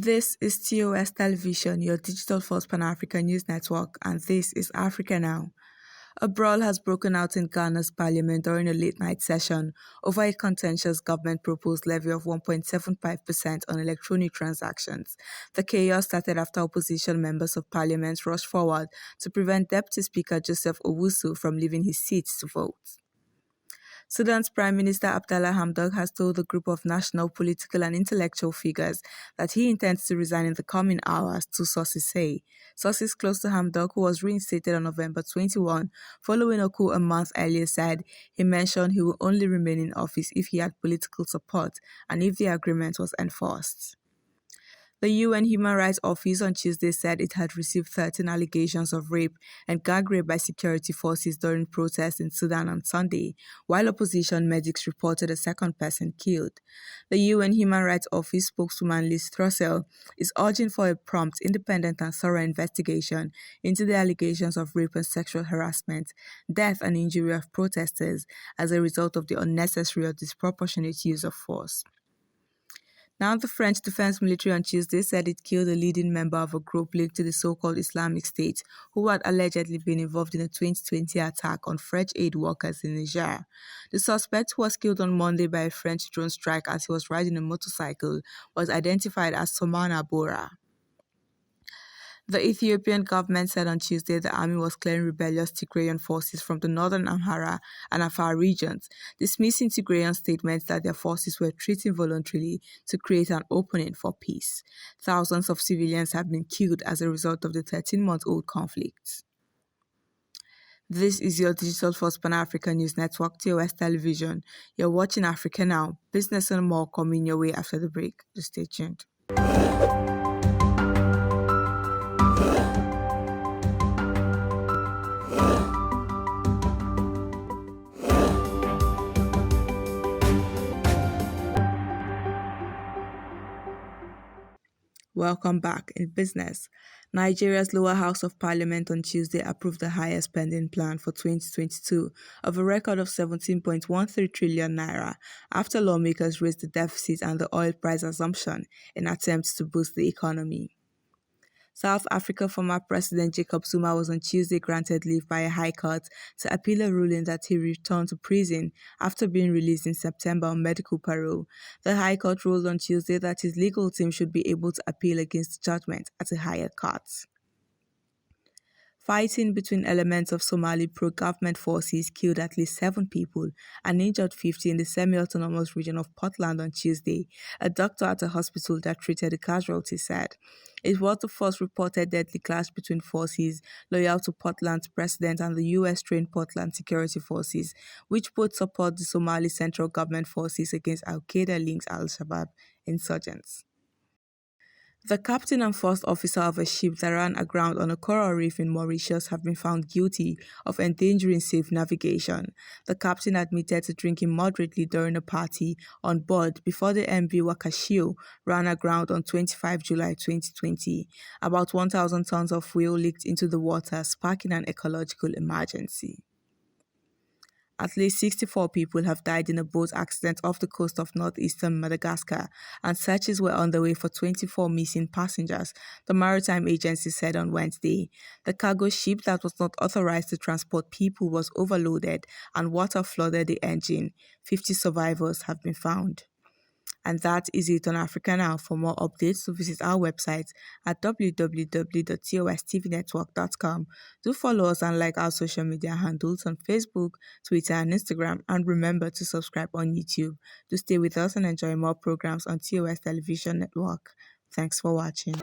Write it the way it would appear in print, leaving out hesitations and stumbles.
This is TOS Television, your digital first Pan-African news network, and this is Africa Now. A brawl has broken out in Ghana's parliament during a late-night session over a contentious government-proposed levy of 1.75% on electronic transactions. The chaos started after opposition members of parliament rushed forward to prevent Deputy Speaker Joseph Owusu from leaving his seat to vote. Sudan's Prime Minister Abdalla Hamdok has told a group of national political and intellectual figures that he intends to resign in the coming hours, two sources say. Sources close to Hamdok, who was reinstated on November 21 following a coup a month earlier, said he mentioned he will only remain in office if he had political support and if the agreement was enforced. The UN Human Rights Office on Tuesday said it had received 13 allegations of rape and gang rape by security forces during protests in Sudan on Sunday, while opposition medics reported a second person killed. The UN Human Rights Office spokeswoman Liz Throssell is urging for a prompt, independent and thorough investigation into the allegations of rape and sexual harassment, death and injury of protesters as a result of the unnecessary or disproportionate use of force. Now, the French Defense Military on Tuesday said it killed a leading member of a group linked to the so-called Islamic State, who had allegedly been involved in a 2020 attack on French aid workers in Niger. The suspect, who was killed on Monday by a French drone strike as he was riding a motorcycle, was identified as Soumana Bora. The Ethiopian government said on Tuesday the army was clearing rebellious Tigrayan forces from the northern Amhara and Afar regions, dismissing Tigrayan statements that their forces were retreating voluntarily to create an opening for peace. Thousands of civilians have been killed as a result of the 13-month-old conflict. This is your digital first Pan-African news network, TOS Television. You're watching Africa Now. Business and more coming your way after the break. Just stay tuned. Welcome back. In business, Nigeria's lower house of parliament on Tuesday approved the highest spending plan for 2022 of a record of 17.13 trillion naira after lawmakers raised the deficit and the oil price assumption in attempts to boost the economy. South Africa former President Jacob Zuma was on Tuesday granted leave by a high court to appeal a ruling that he returned to prison after being released in September on medical parole. The High Court ruled on Tuesday that his legal team should be able to appeal against the judgment at a higher court. Fighting between elements of Somali pro-government forces killed at least 7 people and injured 50 in the semi-autonomous region of Puntland on Tuesday, a doctor at a hospital that treated the casualties said. It was the first reported deadly clash between forces loyal to Puntland's president and the US-trained Puntland security forces, which both support the Somali central government forces against Al-Qaeda-linked Al-Shabaab insurgents. The captain and first officer of a ship that ran aground on a coral reef in Mauritius have been found guilty of endangering safe navigation. The captain admitted to drinking moderately during a party on board before the MV Wakashio ran aground on 25 July 2020. About 1,000 tons of fuel leaked into the water, sparking an ecological emergency. At least 64 people have died in a boat accident off the coast of northeastern Madagascar, and searches were underway for 24 missing passengers, the Maritime Agency said on Wednesday. The cargo ship that was not authorized to transport people was overloaded and water flooded the engine. 50 survivors have been found. And that is it on Africa Now. For more updates, visit our website at www.tostvnetwork.com. Do follow us and like our social media handles on Facebook, Twitter, and Instagram. And remember to subscribe on YouTube. Do stay with us and enjoy more programs on TOS Television Network. Thanks for watching.